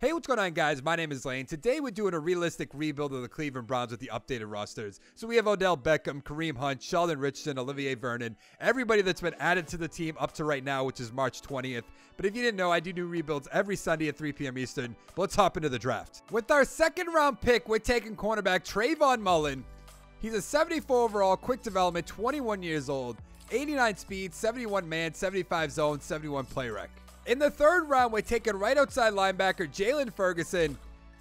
Hey, what's going on, guys? My name is Lane. Today we're doing a realistic rebuild of the Cleveland Browns with the updated rosters. So we have Odell Beckham, Kareem Hunt, Sheldon Richardson, Olivier Vernon, everybody that's been added to the team up to right now, which is March 20th. But if you didn't know, I do new rebuilds every Sunday at 3 p.m. Eastern. But let's hop into the draft. With our second round pick, we're taking cornerback Trayvon Mullen. He's a 74 overall, quick development, 21 years old, 89 speed, 71 man, 75 zone, 71 play rec. In the third round, we're taking right outside linebacker Jalen Ferguson.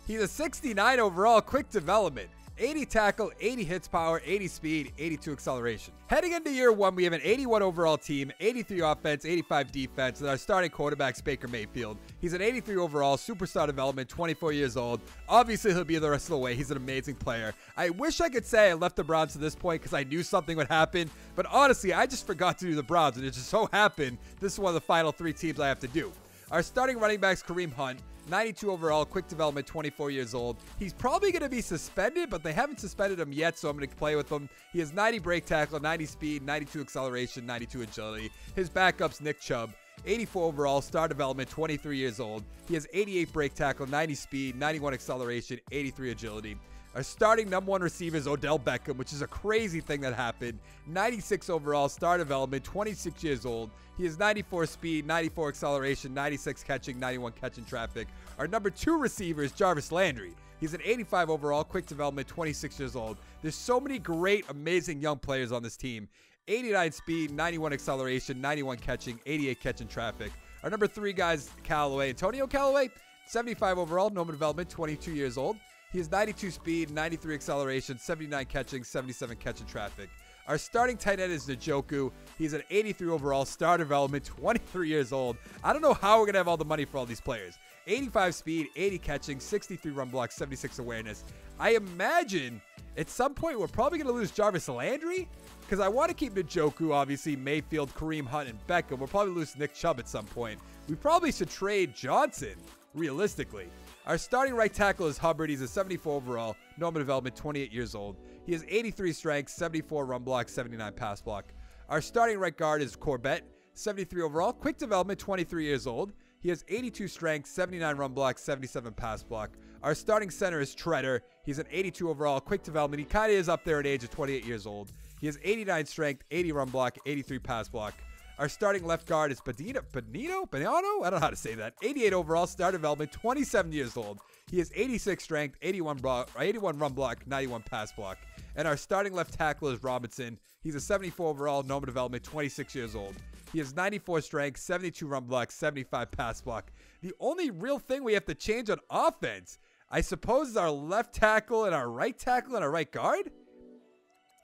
He's a 69 overall, quick development, 80 tackle, 80 hits power, 80 speed, 82 acceleration. Heading into year one, we have an 81 overall team, 83 offense, 85 defense, and our starting quarterback's Baker Mayfield. He's an 83 overall, superstar development, 24 years old. Obviously, he'll be the rest of the way. He's an amazing player. I wish I could say I left the Browns to this point because I knew something would happen, but honestly, I just forgot to do the Browns, and it just so happened this is one of the final three teams I have to do. Our starting running back's Kareem Hunt. 92 overall, quick development, 24 years old. He's probably going to be suspended, but they haven't suspended him yet, so I'm going to play with him. He has 90 break tackle, 90 speed, 92 acceleration, 92 agility. His backup's Nick Chubb. 84 overall, star development, 23 years old. He has 88 break tackle, 90 speed, 91 acceleration, 83 agility. Our starting number one receiver is Odell Beckham, which is a crazy thing that happened. 96 overall, star development, 26 years old. He has 94 speed, 94 acceleration, 96 catching, 91 catching traffic. Our number two receiver is Jarvis Landry. He's an 85 overall, quick development, 26 years old. There's so many great, amazing young players on this team. 89 speed, 91 acceleration, 91 catching, 88 catching traffic. Our number three guy is Antonio Callaway, 75 overall, normal development, 22 years old. He has 92 speed, 93 acceleration, 79 catching, 77 catching traffic. Our starting tight end is Njoku. He's an 83 overall, star development, 23 years old. I don't know how we're going to have all the money for all these players. 85 speed, 80 catching, 63 run block, 76 awareness. I imagine at some point we're probably going to lose Jarvis Landry because I want to keep Njoku, obviously, Mayfield, Kareem Hunt, and Beckham. We'll probably lose Nick Chubb at some point. We probably should trade Johnson, realistically. Our starting right tackle is Hubbard. He's a 74 overall, normal development, 28 years old. He has 83 strength, 74 run block, 79 pass block. Our starting right guard is Corbett, 73 overall, quick development, 23 years old. He has 82 strength, 79 run block, 77 pass block. Our starting center is Treader. He's an 82 overall, quick development. He kind of is up there at age of 28 years old. He has 89 strength, 80 run block, 83 pass block. Our starting left guard is Benito? I don't know how to say that. 88 overall, star development, 27 years old. He has 86 strength, 81 run block, 91 pass block. And our starting left tackle is Robinson. He's a 74 overall, normal development, 26 years old. He has 94 strength, 72 run block, 75 pass block. The only real thing we have to change on offense, I suppose, is our left tackle and our right guard.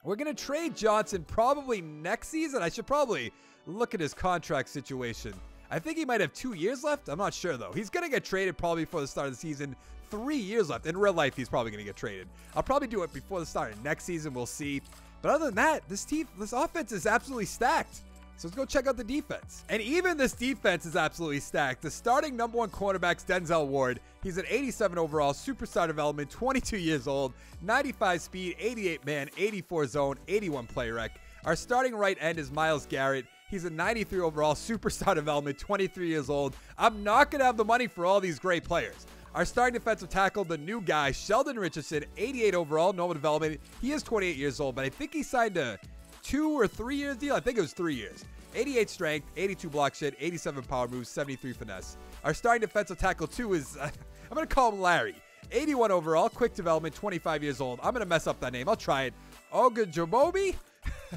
We're going to trade Johnson probably next season. I should probably look at his contract situation. I think he might have 2 years left. I'm not sure, though. He's going to get traded probably before the start of the season. 3 years left. In real life, he's probably going to get traded. I'll probably do it before the start of next season. We'll see. But other than that, this offense is absolutely stacked. So let's go check out the defense. And even this defense is absolutely stacked. The starting number one cornerback's Denzel Ward. He's an 87 overall, superstar development, 22 years old, 95 speed, 88 man, 84 zone, 81 play rec. Our starting right end is Myles Garrett. He's a 93 overall, superstar development, 23 years old. I'm not going to have the money for all these great players. Our starting defensive tackle, the new guy, Sheldon Richardson, 88 overall, normal development. He is 28 years old, but I think he signed a 2 or 3 year deal. I think it was 3 years. 88 strength, 82 block shed, 87 power moves, 73 finesse. Our starting defensive tackle, too, is, I'm going to call him Larry. 81 overall, quick development, 25 years old. I'm going to mess up that name. I'll try it. Ogunjomobi?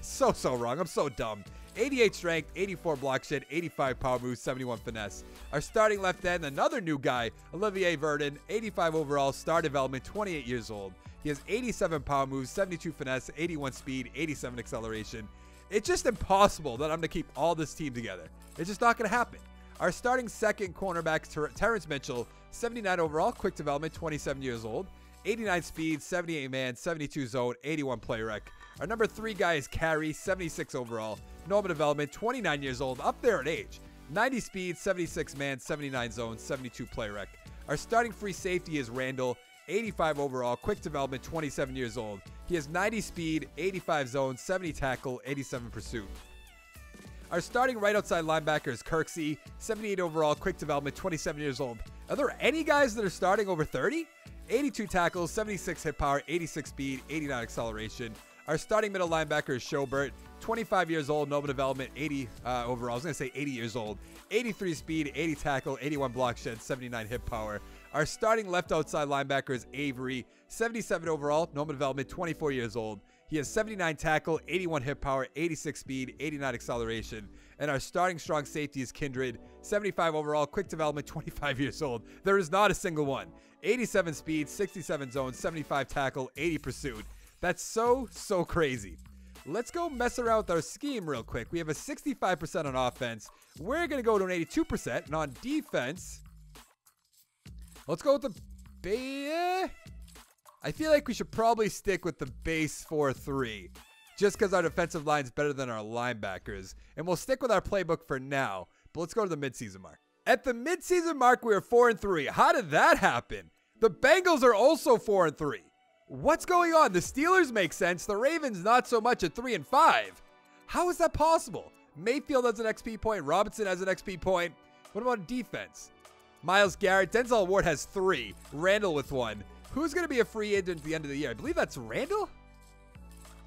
so wrong. I'm so dumb. 88 strength, 84 block shed, 85 power moves, 71 finesse. Our starting left end, another new guy, Olivier Vernon, 85 overall, star development, 28 years old. He has 87 power moves, 72 finesse, 81 speed, 87 acceleration. It's just impossible that I'm going to keep all this team together. It's just not going to happen. Our starting second cornerback, Terrence Mitchell, 79 overall, quick development, 27 years old. 89 speed, 78 man, 72 zone, 81 play rec. Our number three guy is Carey, 76 overall, normal development, 29 years old, up there in age. 90 speed, 76 man, 79 zone, 72 play rec. Our starting free safety is Randall, 85 overall, quick development, 27 years old. He has 90 speed, 85 zone, 70 tackle, 87 pursuit. Our starting right outside linebacker is Kirksey, 78 overall, quick development, 27 years old. Are there any guys that are starting over 30? 82 tackles, 76 hit power, 86 speed, 89 acceleration. Our starting middle linebacker is Schobert, 25 years old, no development, 80 overall. I was going to say 80 years old. 83 speed, 80 tackle, 81 block shed, 79 hit power. Our starting left outside linebacker is Avery, 77 overall, no development, 24 years old. He has 79 tackle, 81 hit power, 86 speed, 89 acceleration. And our starting strong safety is Kindred, 75 overall, quick development, 25 years old. There is not a single one. 87 speed, 67 zone, 75 tackle, 80 pursuit. That's so crazy. Let's go mess around with our scheme real quick. We have a 65% on offense. We're going to go to an 82%. And on defense, let's go with the... I feel like we should probably stick with the base 4-3. Just because our defensive line is better than our linebackers. And we'll stick with our playbook for now. But let's go to the midseason mark. At the midseason mark, we are 4-3. How did that happen? The Bengals are also 4-3. What's going on? The Steelers make sense. The Ravens not so much at 3-5. How is that possible? Mayfield has an XP point. Robinson has an XP point. What about defense? Myles Garrett. Denzel Ward has 3. Randall with 1. Who's going to be a free agent at the end of the year? I believe that's Randall?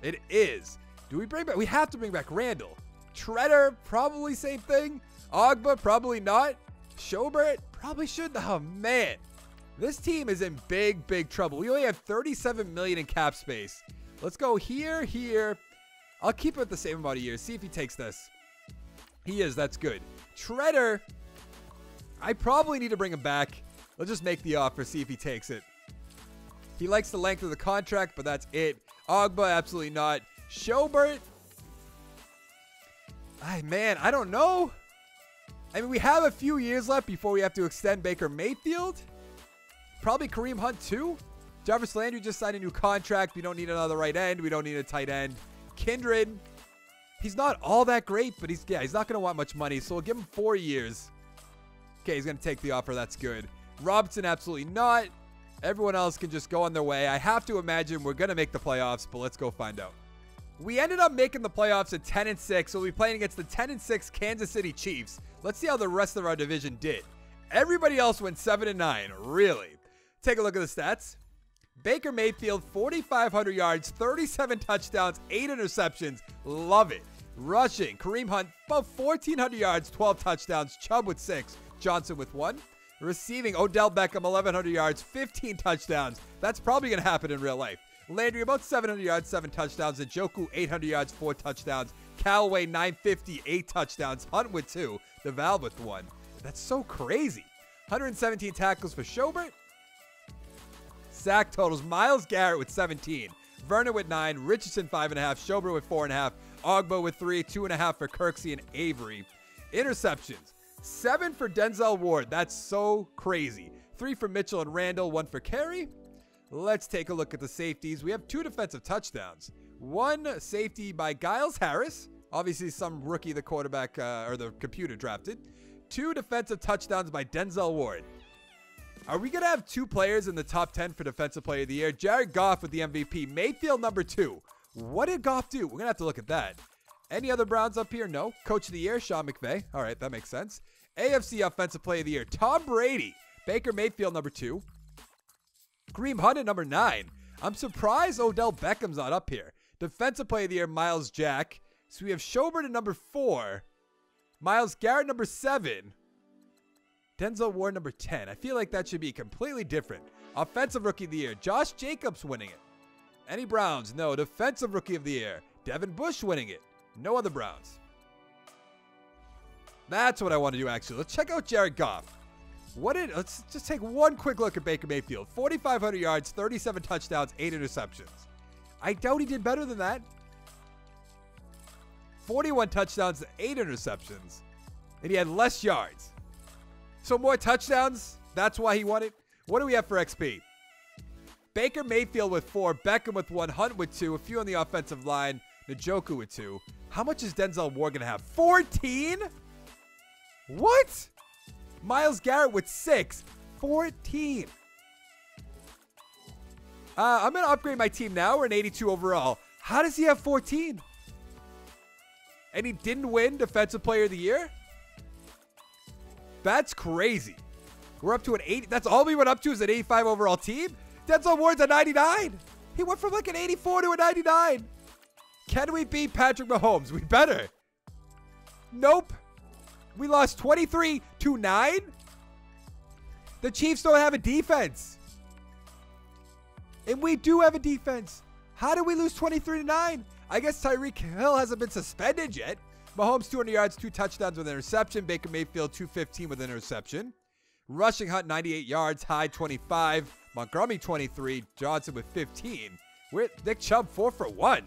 It is. Do we bring back? We have to bring back Randall. Treader, probably same thing. Ogba, probably not. Schobert, probably should. Oh, man. This team is in big trouble. We only have $37 million in cap space. Let's go here. I'll keep it the same amount of years. See if he takes this. He is. That's good. Treader, I probably need to bring him back. Let's just make the offer. See if he takes it. He likes the length of the contract, but that's it. Ogba, absolutely not. Schobert, man, I don't know. I mean, we have a few years left before we have to extend Baker Mayfield. Probably Kareem Hunt too. Jarvis Landry just signed a new contract. We don't need another right end. We don't need a tight end. Kindred, he's not all that great, but he's not going to want much money, so we'll give him 4 years. Okay, he's going to take the offer. That's good. Robinson, absolutely not. Everyone else can just go on their way. I have to imagine we're going to make the playoffs, but let's go find out. We ended up making the playoffs at 10-6, so we'll be playing against the 10-6 Kansas City Chiefs. Let's see how the rest of our division did. Everybody else went 7-9, really. Take a look at the stats. Baker Mayfield, 4,500 yards, 37 touchdowns, 8 interceptions. Love it. Rushing, Kareem Hunt, about 1,400 yards, 12 touchdowns. Chubb with 6, Johnson with 1. Receiving, Odell Beckham, 1,100 yards, 15 touchdowns. That's probably going to happen in real life. Landry, about 700 yards, 7 touchdowns. Njoku, 800 yards, 4 touchdowns. Callaway, 950, 8 touchdowns. Hunt with 2. DeVal with 1. That's so crazy. 117 tackles for Schobert. Sack totals, Myles Garrett with 17. Vernon with 9. Richardson, 5.5. Schobert with 4.5. Ogba with 3. 2.5 for Kirksey and Avery. Interceptions. 7 for Denzel Ward. That's so crazy. 3 for Mitchell and Randall. 1 for Carey. Let's take a look at the safeties. We have 2 defensive touchdowns. 1 safety by Giles Harris. Obviously, some rookie the quarterback or the computer drafted. 2 defensive touchdowns by Denzel Ward. Are we going to have 2 players in the top 10 for Defensive Player of the Year? Jared Goff with the MVP. Mayfield, number 2. What did Goff do? We're going to have to look at that. Any other Browns up here? No. Coach of the Year, Sean McVay. All right, that makes sense. AFC Offensive Player of the Year, Tom Brady. Baker Mayfield, number 2. Kareem Hunt at number 9. I'm surprised Odell Beckham's not up here. Defensive Player of the Year, Myles Jack. So we have Schobert at number 4. Myles Garrett, number 7. Denzel Ward, number 10. I feel like that should be completely different. Offensive Rookie of the Year, Josh Jacobs winning it. Any Browns? No. Defensive Rookie of the Year, Devin Bush winning it. No other Browns. That's what I want to do, actually. Let's check out Jared Goff. Let's just take one quick look at Baker Mayfield. 4,500 yards, 37 touchdowns, 8 interceptions. I doubt he did better than that. 41 touchdowns, 8 interceptions. And he had less yards. So more touchdowns, that's why he won it. What do we have for XP? Baker Mayfield with 4, Beckham with 1, Hunt with 2, a few on the offensive line, Njoku with 2. How much is Denzel Ward going to have? 14? What? Myles Garrett with 6. 14. I'm going to upgrade my team now. We're an 82 overall. How does he have 14? And he didn't win Defensive Player of the Year? That's crazy. We're up to an 80. That's all we went up to is an 85 overall team? Denzel Ward's a 99. He went from like an 84 to a 99. Can we beat Patrick Mahomes? We better. Nope. We lost 23-9. The Chiefs don't have a defense. And we do have a defense. How did we lose 23-9? I guess Tyreek Hill hasn't been suspended yet. Mahomes 200 yards, 2 touchdowns with an interception. Baker Mayfield 215 with an interception. Rushing Hunt 98 yards, Hyde 25, Montgomery 23, Johnson with 15. We're Nick Chubb 4 for 1.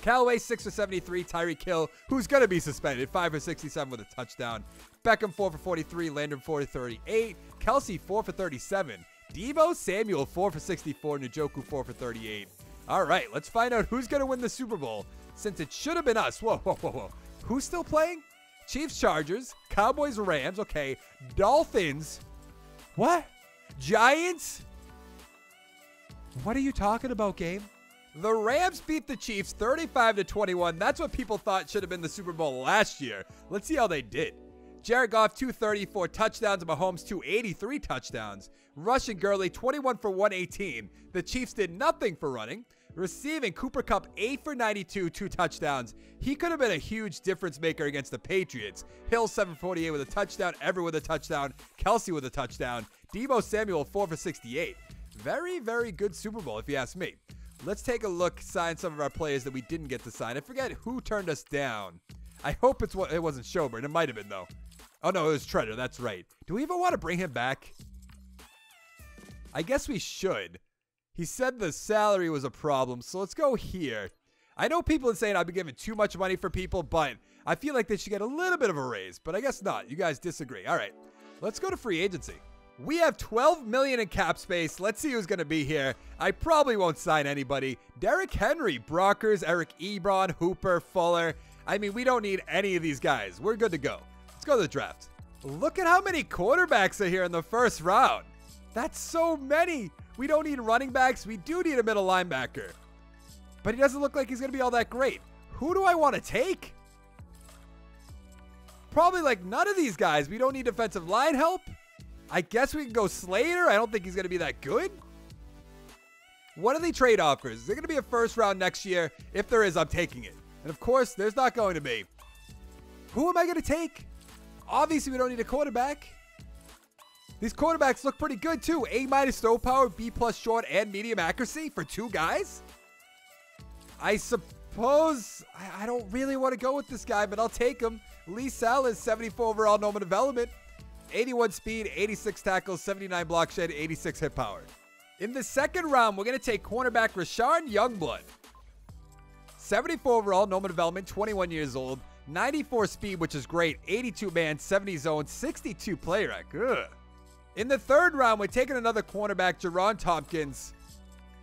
Callaway 6 for 73, Tyreek Hill, who's going to be suspended, 5 for 67 with a touchdown. Beckham 4 for 43, Landon 4 for 38, Kelsey 4 for 37, Deebo Samuel 4 for 64, Njoku 4 for 38. All right, let's find out who's going to win the Super Bowl, since it should have been us. Whoa, whoa, whoa, whoa. Who's still playing? Chiefs, Chargers, Cowboys, Rams, okay. Dolphins. What? Giants? What are you talking about, game? The Rams beat the Chiefs 35-21. That's what people thought should have been the Super Bowl last year. Let's see how they did. Jared Goff, 234 touchdowns, and Mahomes, 283 touchdowns. Rushing Gurley, 21 for 118. The Chiefs did nothing for running. Receiving, Cooper Kupp, 8 for 92, 2 touchdowns. He could have been a huge difference maker against the Patriots. Hill, 748 with a touchdown. Everett with a touchdown. Kelsey with a touchdown. Deebo Samuel, 4 for 68. Very, very good Super Bowl, if you ask me. Let's take a look, sign some of our players that we didn't get to sign. I forget who turned us down. I hope it wasn't Schober. It might have been, though. Oh, no, it was Treader. That's right. Do we even want to bring him back? I guess we should. He said the salary was a problem, so let's go here. I know people are saying I've been giving too much money for people, but I feel like they should get a little bit of a raise, but I guess not. You guys disagree. All right, let's go to free agency. We have $12 million in cap space. Let's see who's going to be here. I probably won't sign anybody. Derrick Henry, Brockers, Eric Ebron, Hooper, Fuller. I mean, we don't need any of these guys. We're good to go. Let's go to the draft. Look at how many quarterbacks are here in the first round. That's so many. We don't need running backs. We do need a middle linebacker. But he doesn't look like he's going to be all that great. Who do I want to take? Probably like none of these guys. We don't need defensive line help. I guess we can go Slater. I don't think he's going to be that good. What are the trade offers? Is there going to be a first round next year? If there is, I'm taking it. And of course, there's not going to be. Who am I going to take? Obviously, we don't need a quarterback. These quarterbacks look pretty good too. A- throw power, B+ short and medium accuracy for 2 guys. I suppose I don't really want to go with this guy, but I'll take him. Lee Salas, 74 overall normal development, 81 speed, 86 tackles, 79 block shed, 86 hit power. In the second round, we're going to take cornerback Rashawn Youngblood. 74 overall normal development, 21 years old, 94 speed, which is great, 82 man, 70 zone, 62 play rec. Ugh. In the third round, we're taking another cornerback, Jerron Tompkins.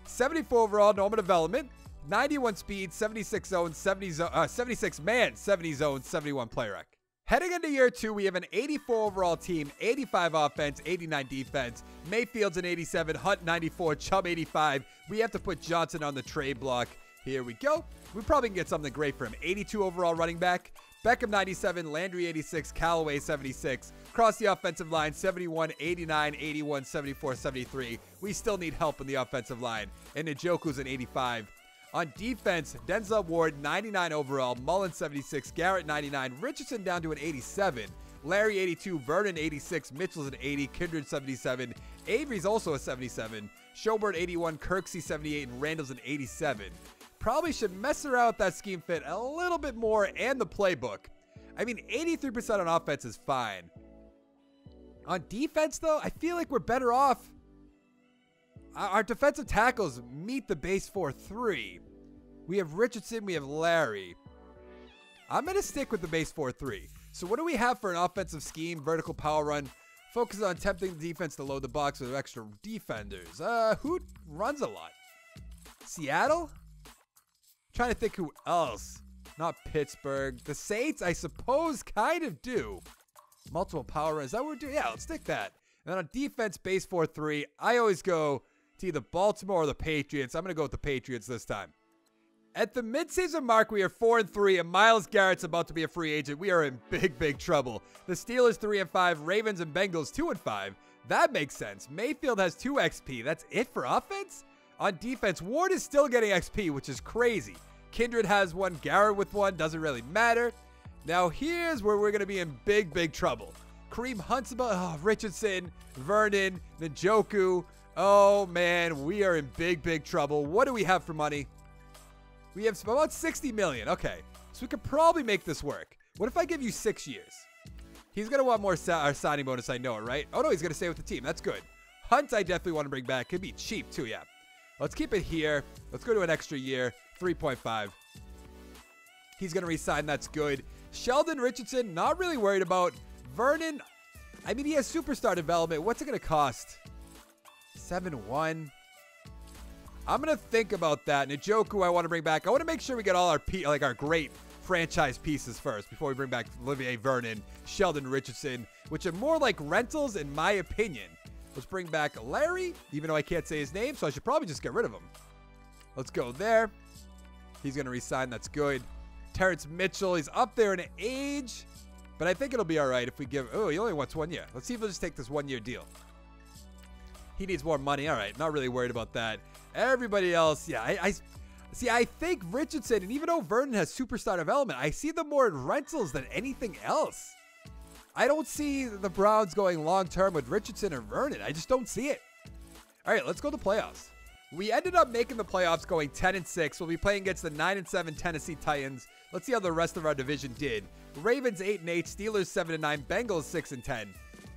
74 overall, normal development. 91 speed, 76 zone, 76 man, 70 zone, 71 play rec. Heading into year 2, we have an 84 overall team, 85 offense, 89 defense. Mayfield's an 87, Hunt 94, Chubb 85. We have to put Johnson on the trade block. Here we go. We probably can get something great for him. 82 overall running back. Beckham 97, Landry 86, Callaway 76. Across the offensive line, 71, 89, 81, 74, 73. We still need help in the offensive line. And Njoku's an 85. On defense, Denzel Ward 99 overall, Mullen 76, Garrett 99, Richardson down to an 87, Larry 82, Vernon 86, Mitchell's an 80, Kindred 77, Avery's also a 77, Schobert 81, Kirksey 78, and Randall's an 87. Probably should mess around with that scheme fit a little bit more and the playbook. I mean, 83% on offense is fine. On defense, though, I feel like we're better off. Our defensive tackles meet the base 4-3. We have Richardson, we have Larry. I'm going to stick with the base 4-3. So what do we have for an offensive scheme? Vertical power run. Focus on tempting the defense to load the box with extra defenders. Who runs a lot? Seattle? Trying to think who else. Not Pittsburgh. The Saints, I suppose, kind of do. Multiple power runs. Is that what we're doing? Yeah, let's stick that. And then on defense, base 4-3. I always go to either Baltimore or the Patriots. I'm going to go with the Patriots this time. At the midseason mark, we are 4-3, and Myles Garrett's about to be a free agent. We are in big, big trouble. The Steelers 3-5, Ravens and Bengals 2-5. That makes sense. Mayfield has 2 XP. That's it for offense? On defense, Ward is still getting XP, which is crazy. Kindred has 1, Garrett with 1, doesn't really matter. Now here's where we're going to be in big, big trouble. Kareem Hunt's about, Richardson, Vernon, Njoku. Oh man, we are in big, big trouble. What do we have for money? We have about 60 million. Okay, so we could probably make this work. What if I give you 6 years? He's going to want more our signing bonus, I know it, right? Oh no, he's going to stay with the team. That's good. Hunt, I definitely want to bring back. Could be cheap too, yeah. Let's keep it here. Let's go to an extra year, 3.5. He's going to re-sign. That's good. Sheldon Richardson, not really worried about. Vernon, I mean, he has superstar development. What's it going to cost? 7-1. I'm going to think about that. Njoku, I want to bring back. I want to make sure we get all our great franchise pieces first before we bring back Olivier Vernon, Sheldon Richardson, which are more like rentals in my opinion. Let's bring back Larry, even though I can't say his name, so I should probably just get rid of him. Let's go there. He's going to resign. That's good. Terrence Mitchell, he's up there in age, but I think it'll be all right if we give... Oh, he only wants 1 year. Let's see if we'll just take this 1-year deal. He needs more money. All right, not really worried about that. Everybody else, yeah, I think Richardson, and even though Vernon has superstar development, I see them more in rentals than anything else. I don't see the Browns going long-term with Richardson or Vernon. I just don't see it. All right, let's go to the playoffs. We ended up making the playoffs going 10-6. We'll be playing against the 9-7 Tennessee Titans. Let's see how the rest of our division did. Ravens 8-8, Steelers 7-9, Bengals 6-10.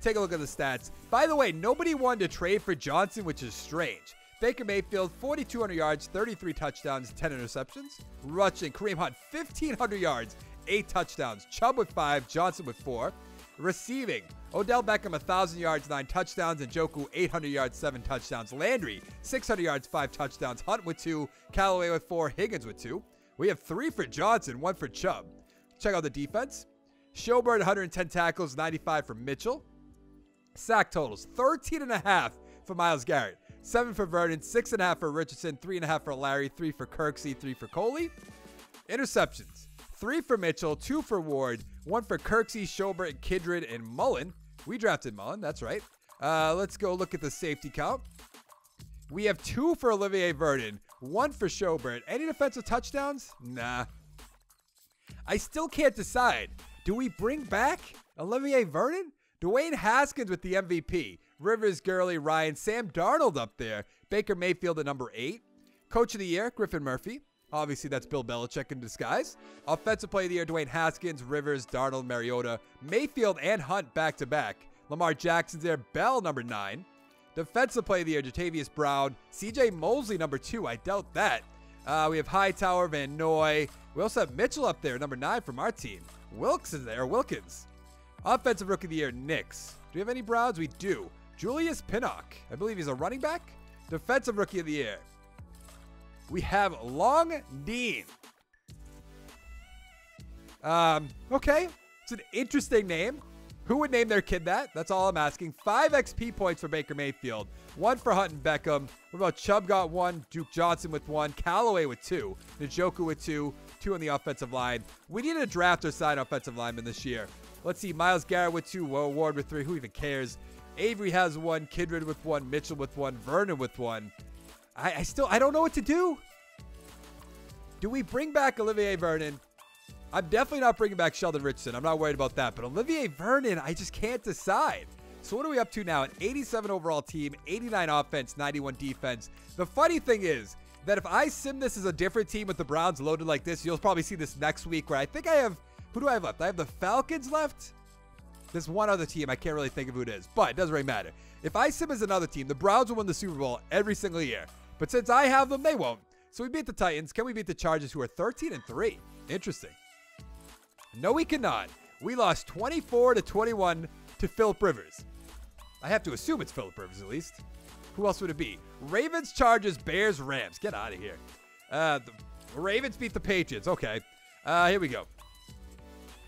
Take a look at the stats. By the way, nobody wanted to trade for Johnson, which is strange. Baker Mayfield, 4,200 yards, 33 touchdowns, 10 interceptions. Rushing, Kareem Hunt, 1,500 yards, 8 touchdowns. Chubb with 5, Johnson with 4. Receiving, Odell Beckham, 1,000 yards, 9 touchdowns. Njoku, 800 yards, 7 touchdowns. Landry, 600 yards, 5 touchdowns. Hunt with 2, Callaway with 4, Higgins with 2. We have 3 for Johnson, 1 for Chubb. Check out the defense. Schobert, 110 tackles, 95 for Mitchell. Sack totals, 13.5 for Myles Garrett. 7 for Vernon, 6.5 for Richardson, 3.5 for Larry, 3 for Kirksey, 3 for Coley. Interceptions, 3 for Mitchell, 2 for Ward, 1 for Kirksey, Schobert, Kindred, and Mullen. We drafted Mullen, that's right. Let's go look at the safety count. We have 2 for Olivier Vernon, 1 for Schobert. Any defensive touchdowns? Nah. I still can't decide. Do we bring back Olivier Vernon? Dwayne Haskins with the MVP. Rivers, Gurley, Ryan, Sam Darnold up there. Baker Mayfield at number 8. Coach of the Year, Griffin Murphy. Obviously, that's Bill Belichick in disguise. Offensive Player of the Year, Dwayne Haskins, Rivers, Darnold, Mariota. Mayfield and Hunt back-to-back. Lamar Jackson's there. Bell, number 9. Defensive Player of the Year, Jatavius Brown. CJ Mosley, number 2. I doubt that. We have Hightower, Van Noy. We also have Mitchell up there, number 9 from our team. Wilkes is there, Wilkins. Offensive Rookie of the Year, Knicks. Do we have any Browns? We do. Julius Pinnock. I believe he's a running back. Defensive Rookie of the Year. We have Long Dean. Okay. It's an interesting name. Who would name their kid that? That's all I'm asking. 5 XP points for Baker Mayfield. 1 for Hunt and Beckham. What about Chubb got 1, Duke Johnson with 1, Callaway with 2, Njoku with 2, 2 on the offensive line. We need to draft or sign offensive lineman this year. Let's see. Myles Garrett with 2, Ward with 3. Who even cares? Avery has 1, Kindred with 1, Mitchell with 1, Vernon with 1. I don't know what to do. Do we bring back Olivier Vernon? I'm definitely not bringing back Sheldon Richardson. I'm not worried about that. But Olivier Vernon, I just can't decide. So what are we up to now? An 87 overall team, 89 offense, 91 defense. The funny thing is that if I sim this as a different team with the Browns loaded like this, you'll probably see this next week where I think I have... Who do I have left? I have the Falcons left. There's one other team. I can't really think of who it is, but it doesn't really matter. If I sim as another team, the Browns will win the Super Bowl every single year. But since I have them, they won't. So we beat the Titans. Can we beat the Chargers, who are 13-3? Interesting. No, we cannot. We lost 24-21 to Phillip Rivers. I have to assume it's Phillip Rivers at least. Who else would it be? Ravens, Chargers, Bears, Rams. Get out of here. The Ravens beat the Patriots. Okay. Here we go.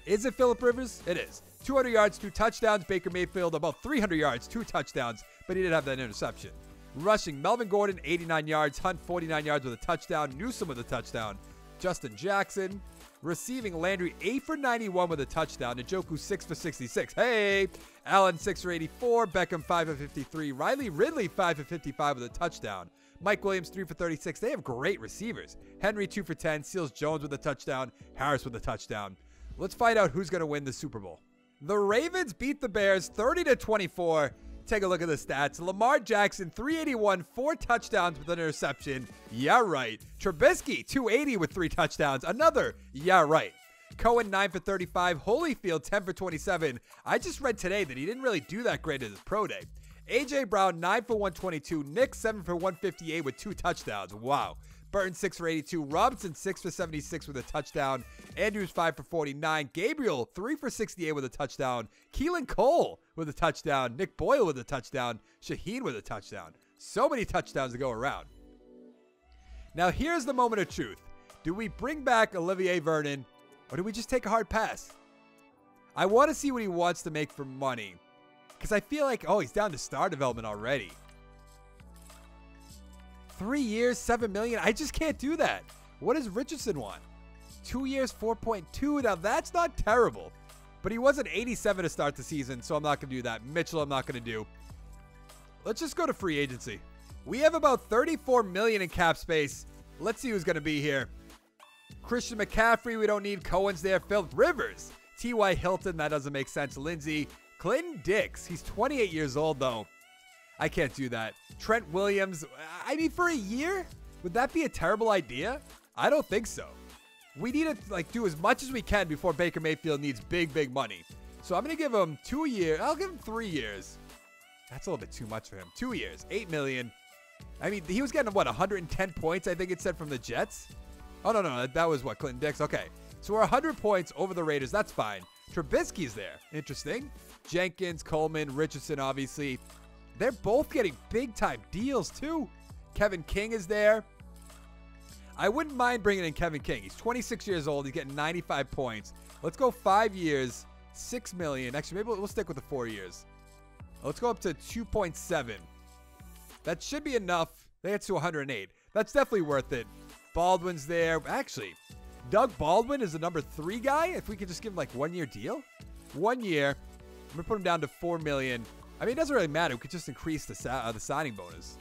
Is it Phillip Rivers? It is. 200 yards, 2 touchdowns. Baker Mayfield, about 300 yards, 2 touchdowns, but he did have that interception. Rushing, Melvin Gordon, 89 yards. Hunt, 49 yards with a touchdown. Newsome with a touchdown. Justin Jackson. Receiving Landry 8 for 91 with a touchdown. Njoku 6 for 66. Hey! Allen 6 for 84. Beckham 5 for 53. Riley Ridley 5 for 55 with a touchdown. Mike Williams 3 for 36. They have great receivers. Henry 2 for 10. Seals Jones with a touchdown. Harris with a touchdown. Let's find out who's going to win the Super Bowl. The Ravens beat the Bears 30-24. Take a look at the stats. Lamar Jackson, 381, 4 touchdowns with an interception. Yeah, right. Trubisky, 280 with 3 touchdowns. Another, yeah, right. Cohen, 9 for 35. Holyfield, 10 for 27. I just read today that he didn't really do that great at his pro day. A.J. Brown, 9 for 122. Nick, 7 for 158 with 2 touchdowns. Wow. Burton, 6 for 82. Robinson, 6 for 76 with a touchdown. Andrews, 5 for 49. Gabriel, 3 for 68 with a touchdown. Keelan Cole with a touchdown. Nick Boyle with a touchdown. Shaheen with a touchdown. So many touchdowns to go around. Now, here's the moment of truth. Do we bring back Olivier Vernon, or do we just take a hard pass? I want to see what he wants to make for money, because I feel like, oh, he's down to star development already. 3 years, $7 million. I just can't do that. What does Richardson want? 2 years, 4.2. Now, that's not terrible. But he was an 87 to start the season, so I'm not going to do that. Mitchell, I'm not going to do. Let's just go to free agency. We have about $34 million in cap space. Let's see who's going to be here. Christian McCaffrey, we don't need. Cohen's there. Phil Rivers. T.Y. Hilton, that doesn't make sense. Lindsey. Clinton Dix. He's 28 years old, though. I can't do that. Trent Williams, I mean, for a year? Would that be a terrible idea? I don't think so. We need to do as much as we can before Baker Mayfield needs big, big money. So I'm going to give him 2 years. I'll give him 3 years. That's a little bit too much for him. 2 years, $8 million. I mean, he was getting, what, 110 points, I think it said, from the Jets? Oh, no. That was, what, Clinton Dix? Okay. So we're 100 points over the Raiders. That's fine. Trubisky's there. Interesting. Jenkins, Coleman, Richardson, obviously. They're both getting big-time deals, too. Kevin King is there. I wouldn't mind bringing in Kevin King. He's 26 years old. He's getting 95 points. Let's go 5 years, $6 million. Actually, maybe we'll stick with the 4 years. Let's go up to 2.7. That should be enough. They get to 108. That's definitely worth it. Baldwin's there. Actually, Doug Baldwin is the number 3 guy. If we could just give him like 1 year deal. 1 year. I'm going to put him down to $4 million. I mean, it doesn't really matter. We could just increase the signing bonus.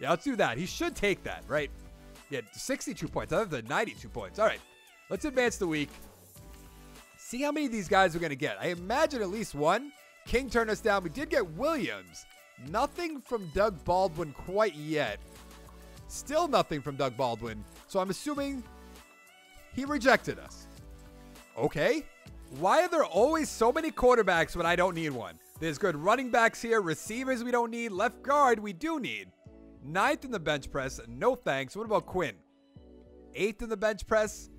Yeah, let's do that. He should take that, right? Yeah, 62 points. Other than 92 points. All right, let's advance the week. See how many of these guys we're going to get. I imagine at least one. King turned us down. We did get Williams. Nothing from Doug Baldwin quite yet. Still nothing from Doug Baldwin. So I'm assuming he rejected us. Okay. Why are there always so many quarterbacks when I don't need one? There's good running backs here. Receivers we don't need. Left guard we do need. 9th in the bench press. No thanks. What about Quinn? 8th in the bench press.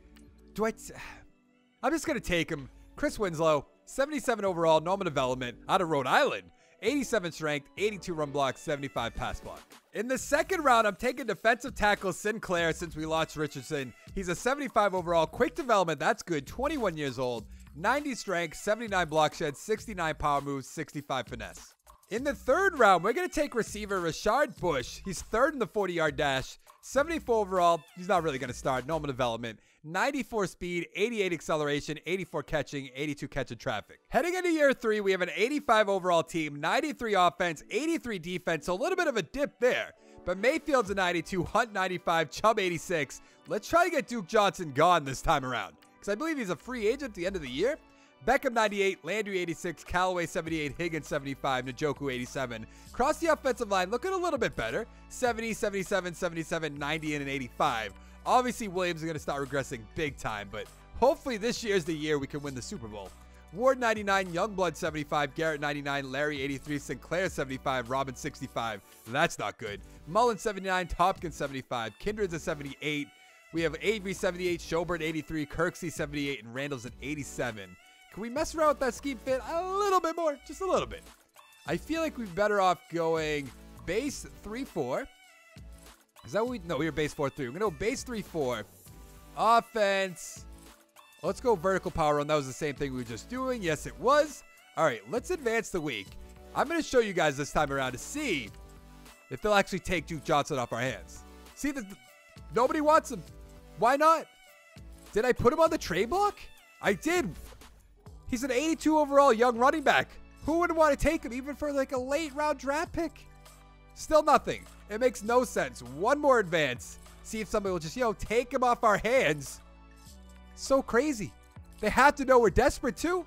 I'm just going to take him. Chris Winslow. 77 overall. Normal development. Out of Rhode Island. 87 strength. 82 run block. 75 pass block. In the second round, I'm taking defensive tackle Sinclair since we lost Richardson. He's a 75 overall. Quick development. That's good. 21 years old. 90 strength, 79 block shed, 69 power moves, 65 finesse. In the third round, we're going to take receiver Rashard Bush. He's 3rd in the 40-yard dash, 74 overall. He's not really going to start. Normal development. 94 speed, 88 acceleration, 84 catching, 82 catching traffic. Heading into year 3, we have an 85 overall team, 93 offense, 83 defense, so a little bit of a dip there. But Mayfield's a 92, Hunt 95, Chubb 86. Let's try to get Duke Johnson gone this time around, because I believe he's a free agent at the end of the year. Beckham 98, Landry 86, Callaway 78, Higgins 75, Njoku 87. Across the offensive line, looking a little bit better. 70, 77, 77, 90, and an 85. Obviously, Williams is going to start regressing big time, but hopefully this year's the year we can win the Super Bowl. Ward 99, Youngblood 75, Garrett 99, Larry 83, Sinclair 75, Robin 65. That's not good. Mullen 79, Tompkins 75, Kindred's a 78. We have Avery 78, Schobert 83, Kirksey 78, and Randall's an 87. Can we mess around with that scheme fit a little bit more? Just a little bit. I feel like we're better off going base 3-4. Is that what we... No, we were base 4-3. We're going to go base 3-4. Offense. Let's go vertical power run. That was the same thing we were just doing. Yes, it was. All right, let's advance the week. I'm going to show you guys this time around to see if they'll actually take Duke Johnson off our hands. See, nobody wants him. Why not? Did I put him on the trade block? I did. He's an 82 overall young running back. Who would want to take him even for like a late round draft pick? Still nothing. It makes no sense. One more advance. See if somebody will just, take him off our hands. So crazy. They have to know we're desperate too.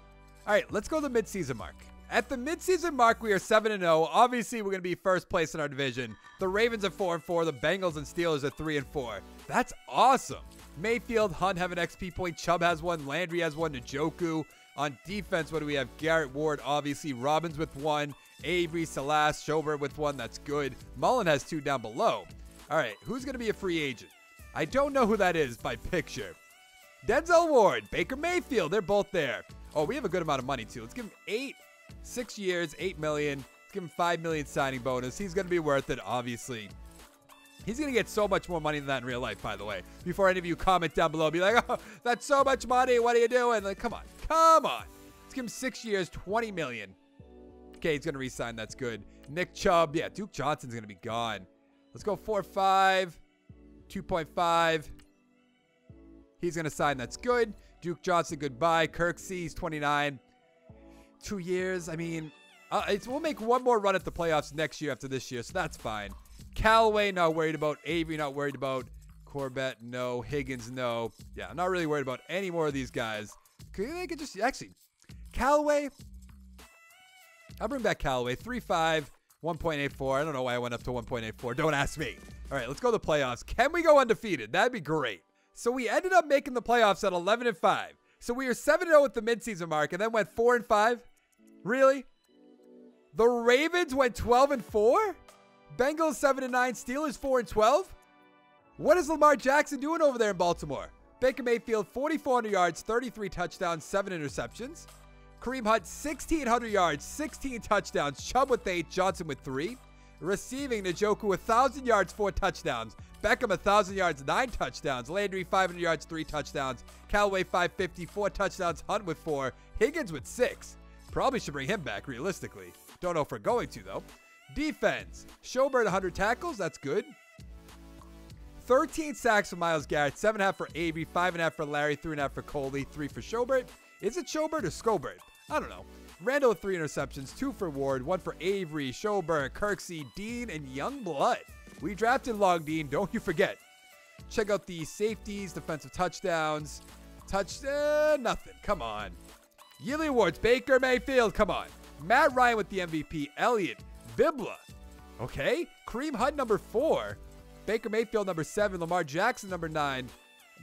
All right, let's go to the midseason mark. At the midseason mark, we are 7-0. Obviously, we're going to be first place in our division. The Ravens are 4-4. The Bengals and Steelers are 3-4. That's awesome. Mayfield, Hunt have an XP point. Chubb has one. Landry has one. Njoku. On defense, what do we have? Garrett Ward, obviously. Robbins with one. Avery, Salas, Schobert with one. That's good. Mullen has 2 down below. All right, who's going to be a free agent? I don't know who that is by picture. Denzel Ward, Baker Mayfield, they're both there. Oh, we have a good amount of money, too. Let's give him 6 years, $8 million. Let's give him $5 million signing bonus. He's going to be worth it, obviously. He's going to get so much more money than that in real life, by the way. Before any of you comment down below, be like, oh, that's so much money. What are you doing? Like, come on. Come on. Let's give him 6 years, $20 million. Okay, he's going to re-sign. That's good. Nick Chubb. Yeah, Duke Johnson's going to be gone. Let's go 4.5, 2.5. He's going to sign. That's good. Duke Johnson, goodbye. Kirksey's 29. 2 years. I mean, we'll make one more run at the playoffs next year after this year, so that's fine. Callaway, not worried about. Avery, not worried about. Corbett, no. Higgins, no. Yeah, I'm not really worried about any more of these guys. They could just, actually, Callaway. I'll bring back Callaway. 3.5, 1.84. I don't know why I went up to 1.84. Don't ask me. All right, let's go to the playoffs. Can we go undefeated? That'd be great. So we ended up making the playoffs at 11-5. So we were 7-0 at the midseason mark and then went 4-5. Really? The Ravens went 12-4? Bengals 7-9, Steelers 4-12? What is Lamar Jackson doing over there in Baltimore? Baker Mayfield 4,400 yards, 33 touchdowns, 7 interceptions. Kareem Hunt 1,600 yards, 16 touchdowns. Chubb with 8, Johnson with 3. Receiving, Njoku 1,000 yards, 4 touchdowns. Beckham 1,000 yards, 9 touchdowns. Landry 500 yards, 3 touchdowns. Callaway 550, 4 touchdowns. Hunt with 4. Higgins with 6. Probably should bring him back realistically. Don't know if we're going to though. Defense, Schobert 100 tackles. That's good. 13 sacks for Myles Garrett. 7.5 for Avery. 5.5 for Larry. 3.5 for Coley. 3 for Schobert. Is it Schobert or Scobert? I don't know. Randall with 3 interceptions. 2 for Ward. 1 for Avery, Schobert, Kirksey, Dean, and Youngblood. We drafted Long Dean. Don't you forget. Check out the safeties, defensive touchdowns. Nothing. Come on. Yearly awards. Baker Mayfield. Come on. Matt Ryan with the MVP. Elliott. Bibla. Okay. Kareem Hunt, number 4. Baker Mayfield, number 7. Lamar Jackson, number 9.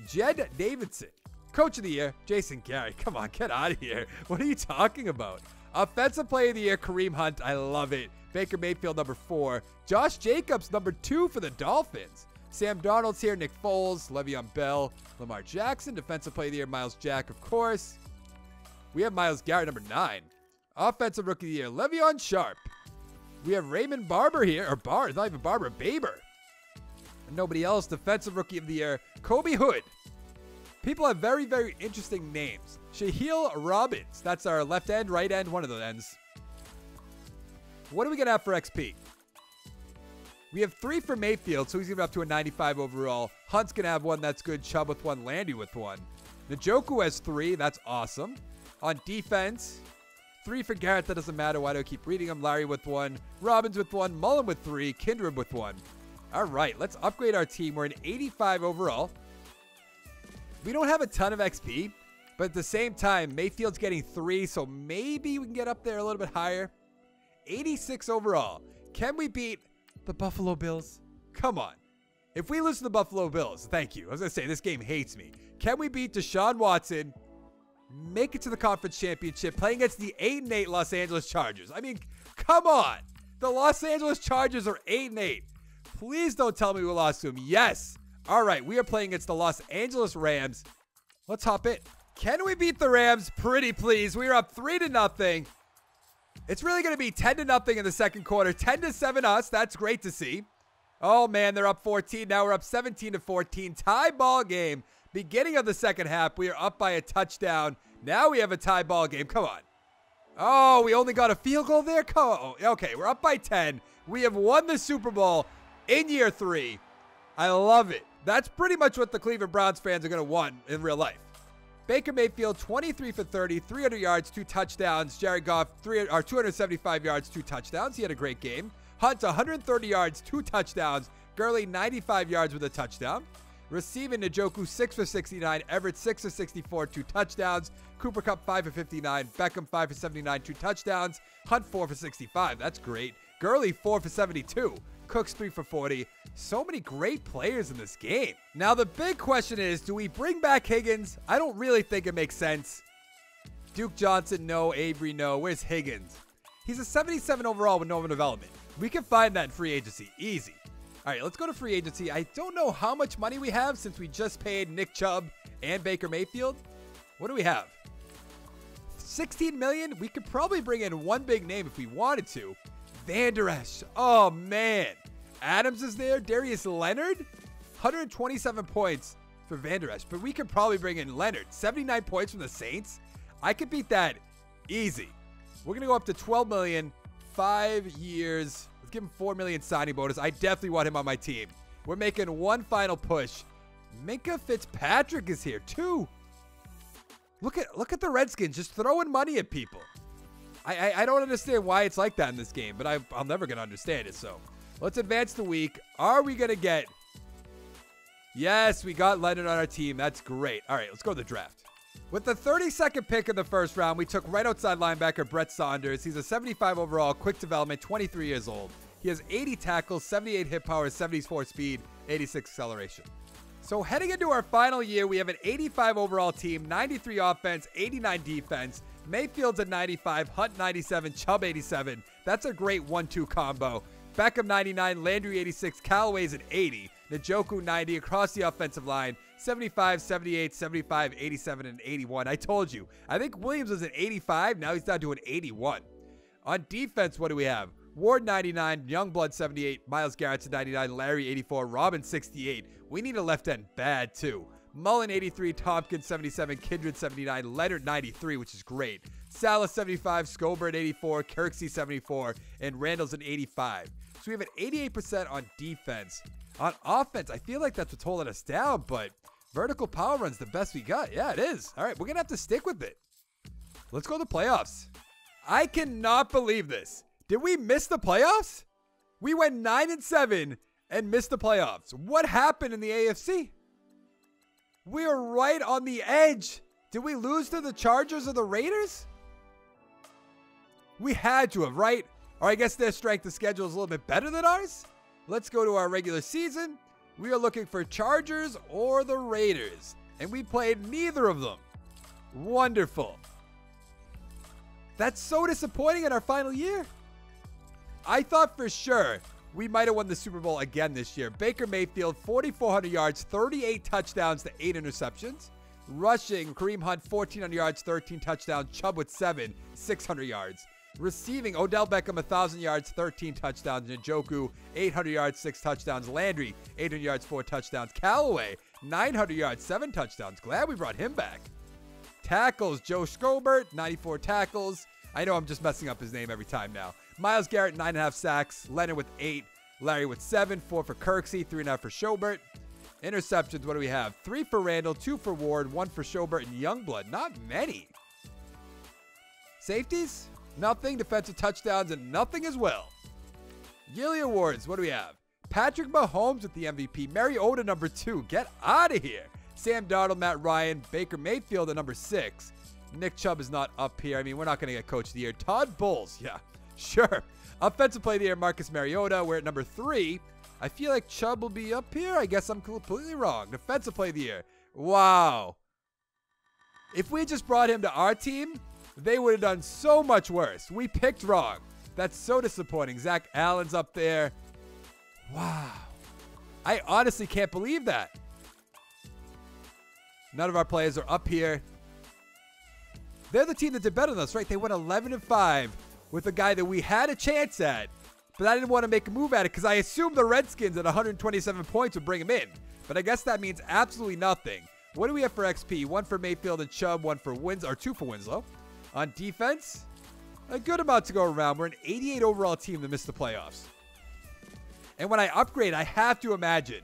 Jed Davidson. Coach of the Year, Jason Garrett. Come on, get out of here. What are you talking about? Offensive Player of the Year, Kareem Hunt. I love it. Baker Mayfield, number 4. Josh Jacobs, number 2 for the Dolphins. Sam Darnold's here. Nick Foles, Le'Veon Bell, Lamar Jackson. Defensive Player of the Year, Myles Jack, of course. We have Myles Garrett, number 9. Offensive Rookie of the Year, Le'Veon Sharp. We have Raymond Barber here. Or Barr, not even Barber, Baber. And nobody else. Defensive Rookie of the Year, Kobe Hood. People have very, very interesting names. Shaquille Robbins. That's our left end, right end, one of the ends. What are we going to have for XP? We have 3 for Mayfield, so he's going to be up to a 95 overall. Hunt's going to have 1. That's good. Chubb with 1. Landy with 1. Njoku has 3. That's awesome. On defense, 3 for Garrett. That doesn't matter. Why do I keep reading them? Larry with 1. Robbins with 1. Mullen with 3. Kindred with 1. All right, let's upgrade our team. We're an 85 overall. We don't have a ton of XP, but at the same time, Mayfield's getting 3, so maybe we can get up there a little bit higher. 86 overall. Can we beat the Buffalo Bills? Come on. If we lose to the Buffalo Bills, thank you. I was going to say, this game hates me. Can we beat Deshaun Watson, make it to the conference championship, playing against the 8-8 Los Angeles Chargers? I mean, come on. The Los Angeles Chargers are 8-8. Please don't tell me we lost to them. Yes. All right, we are playing against the Los Angeles Rams. Let's hop in. Can we beat the Rams? Pretty please. We are up 3-0. It's really going to be 10-0 in the second quarter. 10-7 us. That's great to see. Oh, man, they're up 14. Now we're up 17-14. Tie ball game. Beginning of the second half, we are up by a touchdown. Now we have a tie ball game. Come on. Oh, we only got a field goal there? Okay, we're up by 10. We have won the Super Bowl in year 3. I love it. That's pretty much what the Cleveland Browns fans are going to want in real life. Baker Mayfield, 23 for 30, 300 yards, 2 touchdowns. Jared Goff, 275 yards, 2 touchdowns. He had a great game. Hunt, 130 yards, 2 touchdowns. Gurley, 95 yards with a touchdown. Receiving, Njoku, 6 for 69. Everett, 6 for 64, 2 touchdowns. Cooper Kupp, 5 for 59. Beckham, 5 for 79, 2 touchdowns. Hunt, 4 for 65. That's great. Gurley, 4 for 72. Cooks, 3 for 40. So many great players in this game. Now, the big question is, do we bring back Higgins? I don't really think it makes sense. Duke Johnson, no. Avery, no. Where's Higgins? He's a 77 overall with no development. We can find that in free agency. Easy. All right, let's go to free agency. I don't know how much money we have since we just paid Nick Chubb and Baker Mayfield. What do we have? 16 million? We could probably bring in one big name if we wanted to. Van Der Esch. Oh, man. Adams is there. Darius Leonard. 127 points for Van Der Esch. But we could probably bring in Leonard. 79 points from the Saints. I could beat that easy. We're going to go up to 12 million. 5 years. Let's give him 4 million signing bonus. I definitely want him on my team. We're making one final push. Minka Fitzpatrick is here too. Look at the Redskins just throwing money at people. I don't understand why it's like that in this game, but I'm never going to understand it. So let's advance the week. Are we going to get... Yes, we got Leonard on our team. That's great. All right, let's go to the draft. With the 32nd pick in the first round, we took right outside linebacker Brett Saunders. He's a 75 overall, quick development, 23 years old. He has 80 tackles, 78 hit power, 74 speed, 86 acceleration. So heading into our final year, we have an 85 overall team, 93 offense, 89 defense. Mayfield's at 95, Hunt 97, Chubb 87. That's a great 1-2 combo. Beckham 99, Landry 86, Callaway's at 80. Njoku 90 across the offensive line. 75, 78, 75, 87, and 81. I told you. I think Williams was an 85. Now he's down to an 81. On defense, what do we have? Ward 99, Youngblood 78, Myles Garrett's 99, Larry 84, Robin 68. We need a left end bad too. Mullen 83, Tompkins 77, Kindred 79, Leonard 93, which is great. Salah 75, Scobert 84, Kirksey 74, and Randall's an 85. So we have an 88% on defense. On offense, I feel like that's what's holding us down, but vertical power run's the best we got. Yeah, it is. All right, we're going to have to stick with it. Let's go to the playoffs. I cannot believe this. Did we miss the playoffs? We went 9-7 and missed the playoffs. What happened in the AFC? We are right on the edge. Did we lose to the Chargers or the Raiders? We had to have, right? Or I guess their strength of schedule is a little bit better than ours. Let's go to our regular season. We are looking for Chargers or the Raiders. And we played neither of them. Wonderful. That's so disappointing in our final year. I thought for sure we might have won the Super Bowl again this year. Baker Mayfield, 4,400 yards, 38 touchdowns to 8 interceptions. Rushing, Kareem Hunt, 1,400 yards, 13 touchdowns. Chubb with 7, 600 yards. Receiving, Odell Beckham, 1,000 yards, 13 touchdowns. Njoku, 800 yards, 6 touchdowns. Landry, 800 yards, 4 touchdowns. Callaway, 900 yards, 7 touchdowns. Glad we brought him back. Tackles, Joe Scobert, 94 tackles. I know I'm just messing up his name every time now. Myles Garrett, 9.5 sacks. Leonard with 8. Larry with 7. 4 for Kirksey. 3.5 for Schobert. Interceptions, what do we have? 3 for Randall, 2 for Ward, 1 for Schobert and Youngblood. Not many. Safeties? Nothing. Defensive touchdowns and nothing as well. Yearly awards, what do we have? Patrick Mahomes with the MVP. Mariota, number 2. Get out of here. Sam Darnold, Matt Ryan, Baker Mayfield at number 6. Nick Chubb is not up here. I mean, we're not going to get Coach of the Year. Todd Bowles, yeah, sure. Offensive Player of the Year, Marcus Mariota. We're at number 3. I feel like Chubb will be up here. I guess I'm completely wrong. Defensive Player of the Year. Wow. If we just brought him to our team, they would have done so much worse. We picked wrong. That's so disappointing. Zach Allen's up there. Wow. I honestly can't believe that. None of our players are up here. They're the team that did better than us, right? They went 11-5 with a guy that we had a chance at, but I didn't want to make a move at it because I assumed the Redskins at 127 points would bring him in. But I guess that means absolutely nothing. What do we have for XP? 1 for Mayfield and Chubb, 1 for Winslow, or 2 for Winslow. On defense, a good amount to go around. We're an 88 overall team that missed the playoffs. And when I upgrade, I have to imagine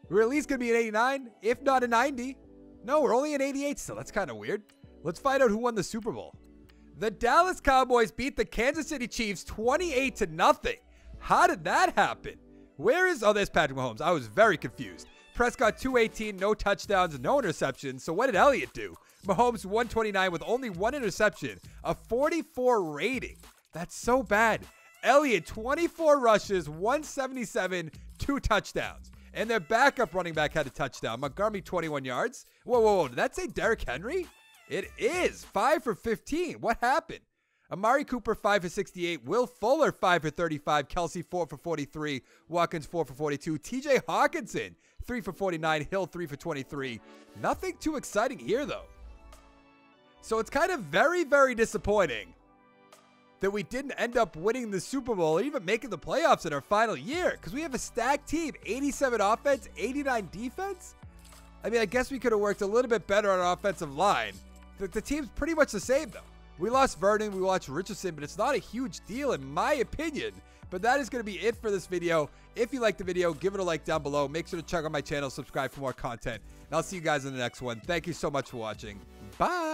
We're at least going to be an 89, if not a 90. No, we're only an 88 still. That's kind of weird. Let's find out who won the Super Bowl. The Dallas Cowboys beat the Kansas City Chiefs 28-0. How did that happen? Where is... Oh, there's Patrick Mahomes. I was very confused. Prescott 218, no touchdowns, no interceptions. So what did Elliott do? Mahomes 129 with only one interception, a 44 rating. That's so bad. Elliott 24 rushes, 177, 2 touchdowns. And their backup running back had a touchdown. Montgomery 21 yards. Whoa. Did that say Derrick Henry? It is 5 for 15. What happened? Amari Cooper 5 for 68. Will Fuller 5 for 35. Kelsey 4 for 43. Watkins 4 for 42. TJ Hawkinson 3 for 49. Hill 3 for 23. Nothing too exciting here though. So it's kind of very, very disappointing that we didn't end up winning the Super Bowl or even making the playoffs in our final year because we have a stacked team. 87 offense, 89 defense. I mean, I guess we could have worked a little bit better on our offensive line. The team's pretty much the same though. We lost Vernon, we lost Richardson, but it's not a huge deal in my opinion. But that is going to be it for this video. If you liked the video, give it a like down below. Make sure to check out my channel, subscribe for more content. And I'll see you guys in the next one. Thank you so much for watching. Bye.